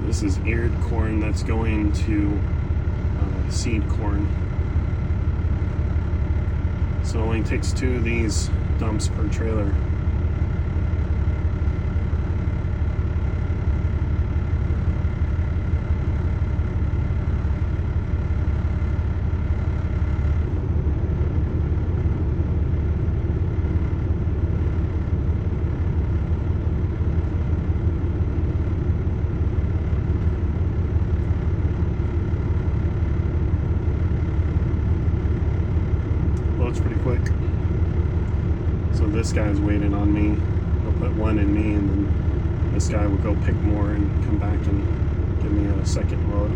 This is eared corn that's going to seed corn. So it only takes 2 of these dumps per trailer. Loads pretty quick. So this guy's waiting on me. He'll put 1 in me, and then this guy will go pick more and come back and give me a second load.